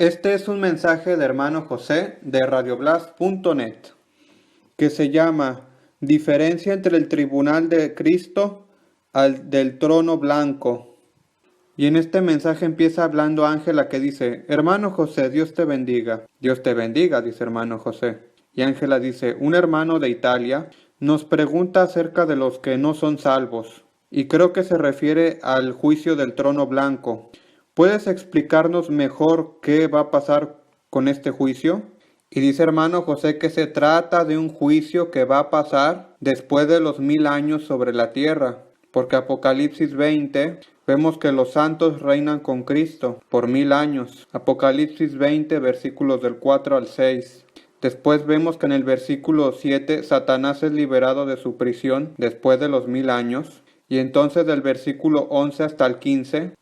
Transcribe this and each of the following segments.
Este es un mensaje de hermano José de radioblast.net que se llama Diferencia entre el tribunal de Cristo al del trono blanco. Y en este mensaje empieza hablando Ángela que dice, hermano José, Dios te bendiga. Dios te bendiga, dice hermano José. Y Ángela dice, un hermano de Italia nos pregunta acerca de los que no son salvos. Y creo que se refiere al juicio del trono blanco. ¿Puedes explicarnos mejor qué va a pasar con este juicio? Y dice hermano José que se trata de un juicio que va a pasar después de los 1000 años sobre la tierra, porque Apocalipsis 20 vemos que los santos reinan con Cristo por 1000 años. Apocalipsis 20 versículos del 4 al 6. Después vemos que en el versículo 7 Satanás es liberado de su prisión después de los 1000 años. Y entonces del versículo 11 hasta el 15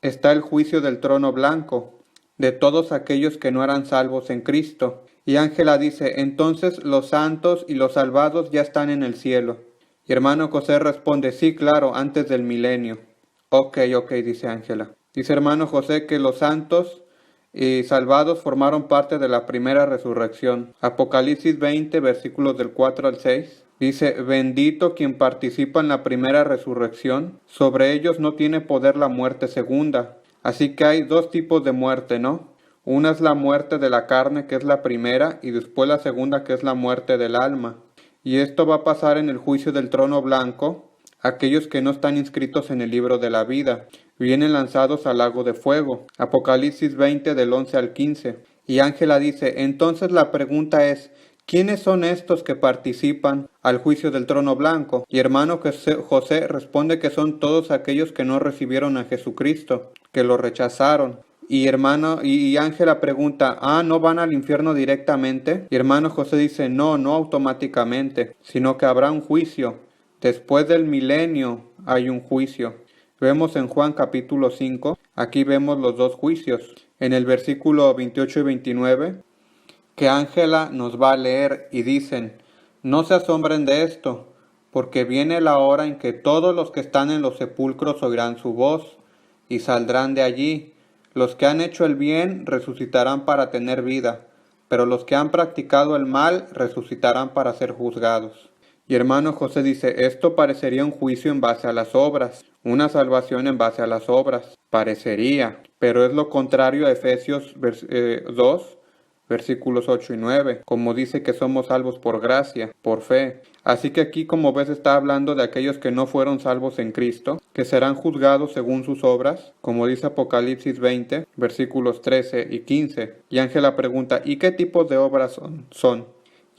está el juicio del trono blanco, de todos aquellos que no eran salvos en Cristo. Y Ángela dice, entonces los santos y los salvados ya están en el cielo. Y hermano José responde, sí, claro, antes del milenio. Ok, dice Ángela. Dice hermano José que los santos y salvados formaron parte de la primera resurrección. Apocalipsis 20, versículos del 4 al 6. Dice, bendito quien participa en la primera resurrección. Sobre ellos no tiene poder la muerte segunda. Así que hay dos tipos de muerte, ¿no? Una es la muerte de la carne, que es la primera, y después la segunda, que es la muerte del alma. Y esto va a pasar en el juicio del trono blanco. Aquellos que no están inscritos en el libro de la vida vienen lanzados al lago de fuego. Apocalipsis 20 del 11 al 15. Y Ángela dice, entonces la pregunta es, ¿quiénes son estos que participan al juicio del trono blanco? Y hermano José responde que son todos aquellos que no recibieron a Jesucristo, que lo rechazaron. Y Ángela pregunta, ¿no van al infierno directamente? Y hermano José dice, no, no automáticamente, sino que habrá un juicio. Después del milenio hay un juicio. Vemos en Juan capítulo 5, aquí vemos los dos juicios. En el versículo 28 y 29, que Ángela nos va a leer y dicen, no se asombren de esto, porque viene la hora en que todos los que están en los sepulcros oirán su voz y saldrán de allí. Los que han hecho el bien resucitarán para tener vida, pero los que han practicado el mal resucitarán para ser juzgados. Y hermano José dice, esto parecería un juicio en base a las obras, una salvación en base a las obras. Parecería, pero es lo contrario a Efesios 2, versículos 8 y 9, como dice que somos salvos por gracia, por fe. Así que aquí, como ves, está hablando de aquellos que no fueron salvos en Cristo, que serán juzgados según sus obras, como dice Apocalipsis 20, versículos 13 y 15. Y Ángela pregunta, ¿y qué tipos de obras son?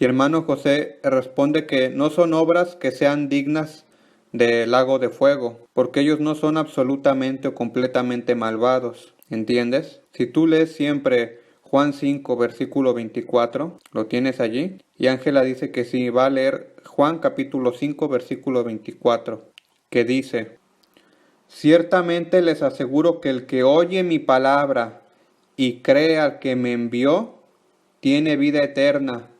Y hermano José responde que no son obras que sean dignas del lago de fuego, porque ellos no son absolutamente o completamente malvados, ¿entiendes? Si tú lees siempre Juan 5, versículo 24, ¿lo tienes allí? Y Ángela dice que sí, va a leer Juan capítulo 5, versículo 24, que dice, ciertamente les aseguro que el que oye mi palabra y cree al que me envió, tiene vida eterna,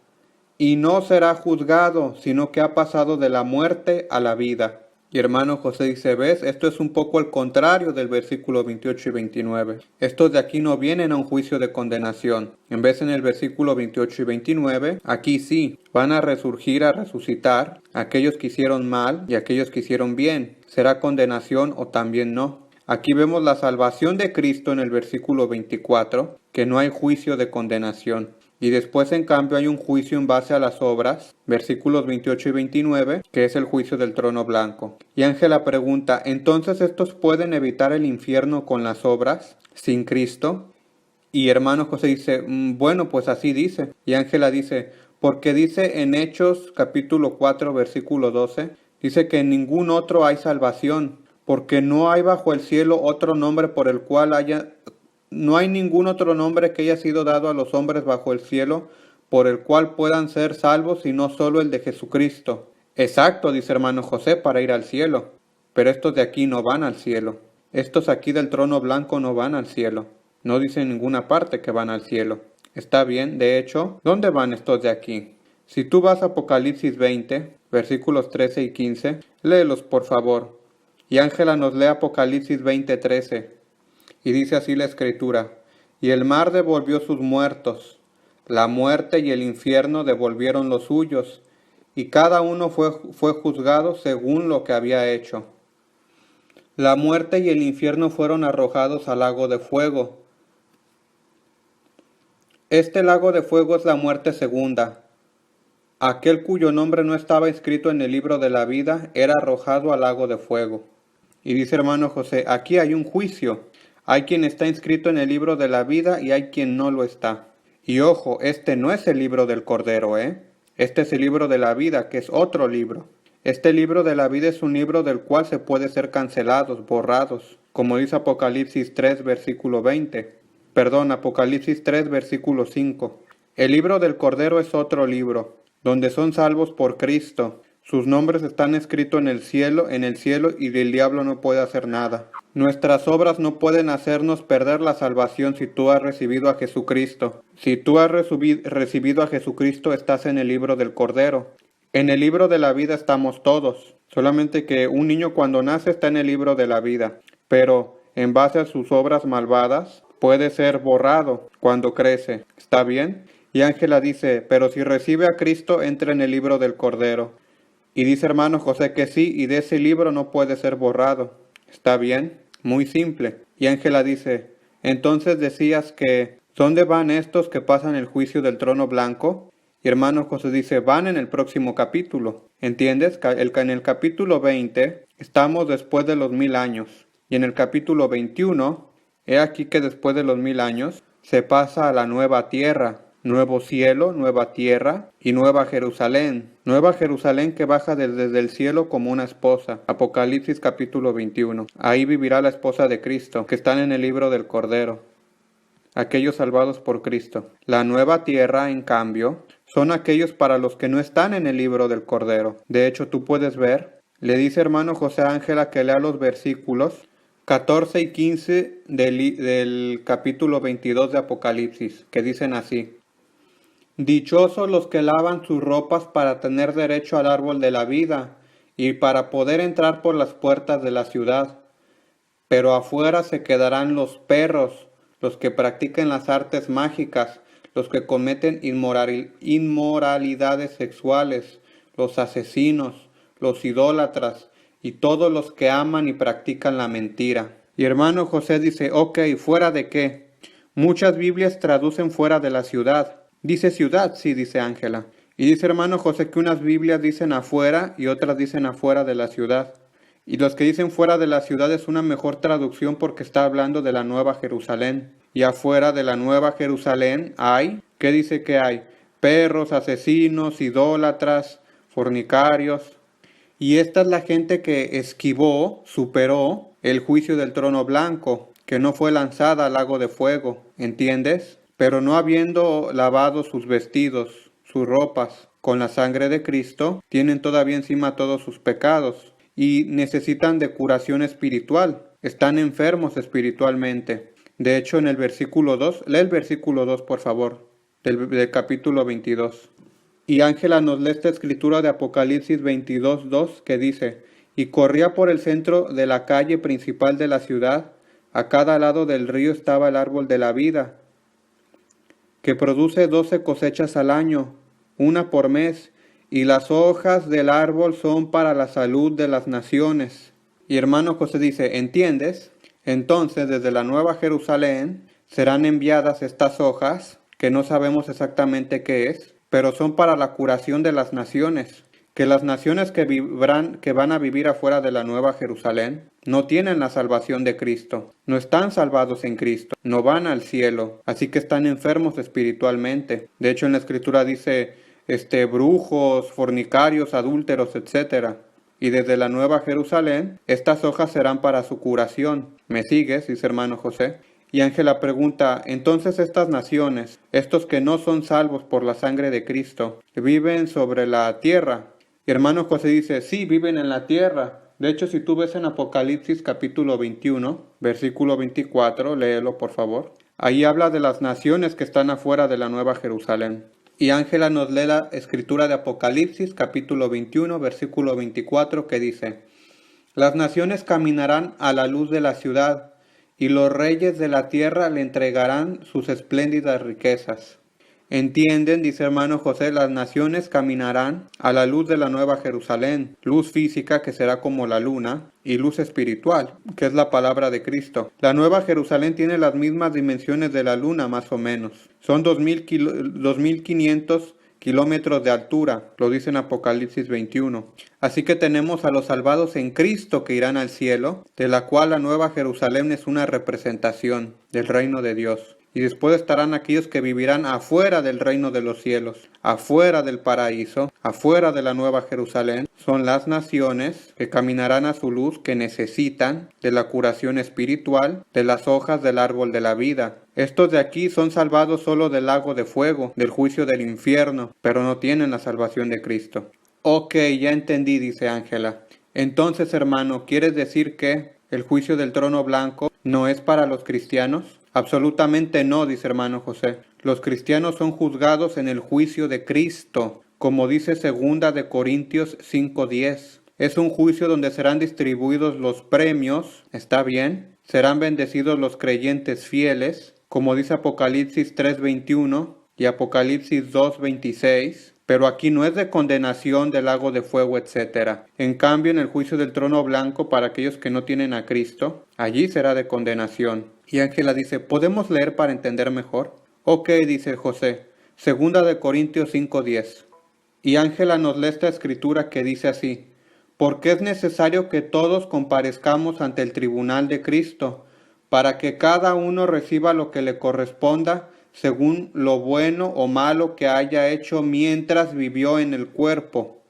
y no será juzgado, sino que ha pasado de la muerte a la vida. Y hermano José dice, ¿ves? Esto es un poco al contrario del versículo 28 y 29. Estos de aquí no vienen a un juicio de condenación. En vez en el versículo 28 y 29, aquí sí, van a resurgir, a resucitar aquellos que hicieron mal y aquellos que hicieron bien. ¿Será condenación o también no? Aquí vemos la salvación de Cristo en el versículo 24, que no hay juicio de condenación. Y después, en cambio, hay un juicio en base a las obras, versículos 28 y 29, que es el juicio del trono blanco. Y Ángela pregunta, ¿entonces estos pueden evitar el infierno con las obras, sin Cristo? Y hermano José dice, bueno, pues así dice. Y Ángela dice, porque dice en Hechos capítulo 4, versículo 12, dice que en ningún otro hay salvación, porque no hay bajo el cielo otro nombre por el cual no hay ningún otro nombre que haya sido dado a los hombres bajo el cielo por el cual puedan ser salvos, sino solo el de Jesucristo. Exacto, dice hermano José, para ir al cielo. Pero estos de aquí no van al cielo. Estos aquí del trono blanco no van al cielo. No dice en ninguna parte que van al cielo. Está bien, de hecho, ¿dónde van estos de aquí? Si tú vas a Apocalipsis 20, versículos 13 y 15, léelos por favor. Y Ángela nos lee Apocalipsis 20, 13. Y dice así la escritura, Y el mar devolvió sus muertos, la muerte y el infierno devolvieron los suyos, y cada uno fue juzgado según lo que había hecho. La muerte y el infierno fueron arrojados al lago de fuego. Este lago de fuego es la muerte segunda. Aquel cuyo nombre no estaba escrito en el libro de la vida era arrojado al lago de fuego. Y dice hermano José, aquí hay un juicio. Hay quien está inscrito en el libro de la vida y hay quien no lo está. Y ojo, este no es el libro del Cordero, Este es el libro de la vida, que es otro libro. Este libro de la vida es un libro del cual se puede ser cancelados, borrados, como dice Apocalipsis 3, versículo 20. Apocalipsis 3, versículo 5. El libro del Cordero es otro libro, donde son salvos por Cristo. Sus nombres están escritos en el cielo y el diablo no puede hacer nada. Nuestras obras no pueden hacernos perder la salvación si tú has recibido a Jesucristo. Si tú has recibido a Jesucristo, estás en el libro del Cordero. En el libro de la vida estamos todos. Solamente que un niño cuando nace está en el libro de la vida. Pero en base a sus obras malvadas, puede ser borrado cuando crece. ¿Está bien? Y Ángela dice, pero si recibe a Cristo, entra en el libro del Cordero. Y dice hermano José que sí, y de ese libro no puede ser borrado. ¿Está bien? Muy simple. Y Ángela dice, entonces decías que, ¿dónde van estos que pasan el juicio del trono blanco? Y hermano José dice, van en el próximo capítulo. ¿Entiendes? En el capítulo 20 estamos después de los 1000 años. Y en el capítulo 21, he aquí que después de los 1000 años, se pasa a la nueva tierra. Nuevo cielo, nueva tierra y nueva Jerusalén. Nueva Jerusalén que baja desde el cielo como una esposa. Apocalipsis capítulo 21. Ahí vivirá la esposa de Cristo, que están en el libro del Cordero. Aquellos salvados por Cristo. La nueva tierra, en cambio, son aquellos para los que no están en el libro del Cordero. De hecho, tú puedes ver, le dice hermano José Ángela que lea los versículos 14 y 15 del capítulo 22 de Apocalipsis, que dicen así. Dichosos los que lavan sus ropas para tener derecho al árbol de la vida y para poder entrar por las puertas de la ciudad. Pero afuera se quedarán los perros, los que practiquen las artes mágicas, los que cometen inmoralidades sexuales, los asesinos, los idólatras y todos los que aman y practican la mentira. Y hermano José dice, ok, ¿fuera de qué? Muchas Biblias traducen fuera de la ciudad. Dice ciudad, sí, dice Ángela. Y dice hermano José que unas Biblias dicen afuera y otras dicen afuera de la ciudad. Y los que dicen fuera de la ciudad es una mejor traducción porque está hablando de la Nueva Jerusalén. Y afuera de la Nueva Jerusalén hay, ¿qué dice que hay? Perros, asesinos, idólatras, fornicarios. Y esta es la gente que esquivó, superó el juicio del trono blanco, que no fue lanzada al lago de fuego, ¿entiendes? Pero no habiendo lavado sus vestidos, sus ropas, con la sangre de Cristo, tienen todavía encima todos sus pecados y necesitan de curación espiritual. Están enfermos espiritualmente. De hecho, en el versículo 2, lee el versículo 2, por favor, del capítulo 22. Y Ángela nos lee esta escritura de Apocalipsis 22, 2, que dice, y corría por el centro de la calle principal de la ciudad, a cada lado del río estaba el árbol de la vida, que produce 12 cosechas al año, una por mes, y las hojas del árbol son para la salud de las naciones. Y hermano José dice, ¿entiendes? Entonces desde la Nueva Jerusalén serán enviadas estas hojas, que no sabemos exactamente qué es, pero son para la curación de las naciones. Que las naciones que van a vivir afuera de la Nueva Jerusalén no tienen la salvación de Cristo, no están salvados en Cristo, no van al cielo, así que están enfermos espiritualmente. De hecho en la Escritura dice, brujos, fornicarios, adúlteros, etc. Y desde la Nueva Jerusalén, estas hojas serán para su curación. ¿Me sigues? Dice hermano José. Y Ángela pregunta, entonces estas naciones, estos que no son salvos por la sangre de Cristo, ¿viven sobre la tierra? Y hermano José dice, sí, viven en la tierra. De hecho, si tú ves en Apocalipsis capítulo 21, versículo 24, léelo por favor. Ahí habla de las naciones que están afuera de la Nueva Jerusalén. Y Ángela nos lee la escritura de Apocalipsis capítulo 21, versículo 24, que dice, las naciones caminarán a la luz de la ciudad, y los reyes de la tierra le entregarán sus espléndidas riquezas. Entienden, dice hermano José, las naciones caminarán a la luz de la nueva Jerusalén, luz física que será como la luna, y luz espiritual, que es la palabra de Cristo. La nueva Jerusalén tiene las mismas dimensiones de la luna, más o menos. Son 2500 kilómetros de altura, lo dice en Apocalipsis 21. Así que tenemos a los salvados en Cristo que irán al cielo, de la cual la nueva Jerusalén es una representación del reino de Dios. Y después estarán aquellos que vivirán afuera del reino de los cielos, afuera del paraíso, afuera de la nueva Jerusalén. Son las naciones que caminarán a su luz, que necesitan de la curación espiritual, de las hojas del árbol de la vida. Estos de aquí son salvados solo del lago de fuego, del juicio del infierno, pero no tienen la salvación de Cristo. Ok, ya entendí, dice Ángela. Entonces, hermano, ¿quieres decir que el juicio del trono blanco no es para los cristianos? Absolutamente no, dice hermano José. Los cristianos son juzgados en el juicio de Cristo, como dice 2 de Corintios 5:10. Es un juicio donde serán distribuidos los premios, ¿está bien? Serán bendecidos los creyentes fieles, como dice Apocalipsis 3:21 y Apocalipsis 2:26. Pero aquí no es de condenación del lago de fuego, etc. En cambio, en el juicio del trono blanco, para aquellos que no tienen a Cristo, allí será de condenación. Y Ángela dice, ¿podemos leer para entender mejor? Ok, dice José, 2 de Corintios 5:10. Y Ángela nos lee esta escritura que dice así, porque es necesario que todos comparezcamos ante el tribunal de Cristo, para que cada uno reciba lo que le corresponda, según lo bueno o malo que haya hecho mientras vivió en el cuerpo.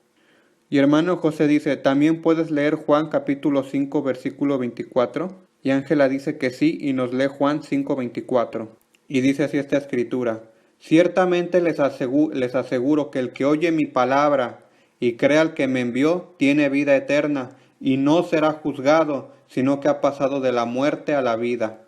Y hermano José dice, ¿también puedes leer Juan capítulo 5 versículo 24? Y Ángela dice que sí y nos lee Juan 5:24. Y dice así esta escritura, ciertamente les aseguro que el que oye mi palabra y crea al que me envió tiene vida eterna y no será juzgado, sino que ha pasado de la muerte a la vida.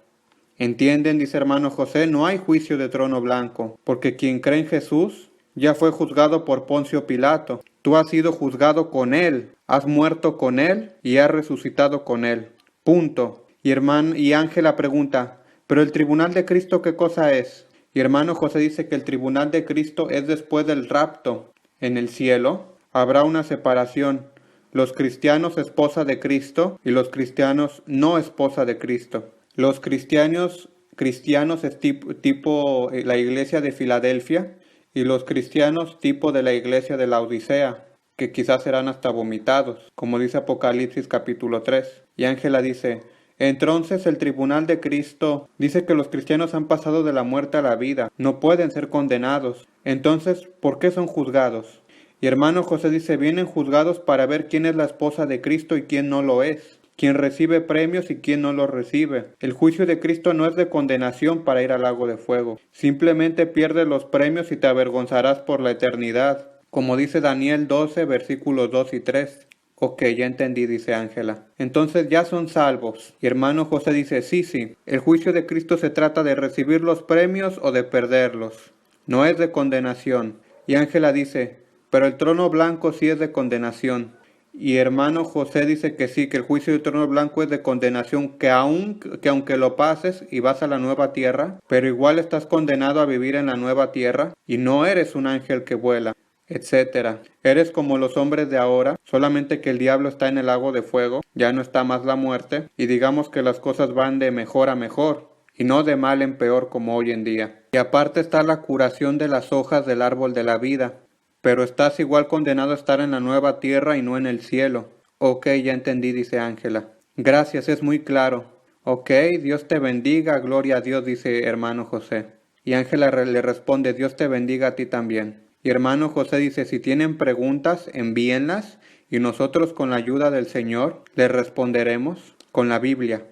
¿Entienden? Dice hermano José, no hay juicio de trono blanco, porque quien cree en Jesús ya fue juzgado por Poncio Pilato. Tú has sido juzgado con él, has muerto con él y has resucitado con él. Punto. Y Ángela pregunta, ¿pero el tribunal de Cristo qué cosa es? Y hermano José dice que el tribunal de Cristo es después del rapto. En el cielo habrá una separación. Los cristianos esposa de Cristo y los cristianos no esposa de Cristo. Los cristianos es tipo la iglesia de Filadelfia y los cristianos tipo de la iglesia de la Odisea, que quizás serán hasta vomitados, como dice Apocalipsis capítulo 3. Y Ángela dice, entonces el tribunal de Cristo dice que los cristianos han pasado de la muerte a la vida, no pueden ser condenados. Entonces, ¿por qué son juzgados? Y hermano José dice, vienen juzgados para ver quién es la esposa de Cristo y quién no lo es, quién recibe premios y quién no los recibe. El juicio de Cristo no es de condenación para ir al lago de fuego. Simplemente pierdes los premios y te avergonzarás por la eternidad, como dice Daniel 12, versículos 2 y 3. Ok, ya entendí, dice Ángela. Entonces ya son salvos. Y hermano José dice, sí, el juicio de Cristo se trata de recibir los premios o de perderlos. No es de condenación. Y Ángela dice, pero el trono blanco sí es de condenación. Y hermano José dice que sí, que el juicio del trono blanco es de condenación, que aunque lo pases y vas a la nueva tierra, pero igual estás condenado a vivir en la nueva tierra y no eres un ángel que vuela, etcétera. Eres como los hombres de ahora, solamente que el diablo está en el lago de fuego, ya no está más la muerte, y digamos que las cosas van de mejor a mejor, y no de mal en peor como hoy en día. Y aparte está la curación de las hojas del árbol de la vida, pero estás igual condenado a estar en la nueva tierra y no en el cielo. Ok, ya entendí, dice Ángela. Gracias, es muy claro. Ok, Dios te bendiga, gloria a Dios, dice hermano José. Y Ángela le responde, Dios te bendiga a ti también. Y hermano José dice, si tienen preguntas, envíenlas y nosotros con la ayuda del Señor les responderemos con la Biblia.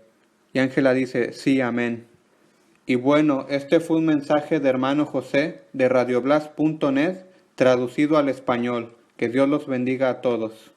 Y Ángela dice, sí, amén. Y bueno, este fue un mensaje de hermano José de radioblas.net traducido al español. Que Dios los bendiga a todos.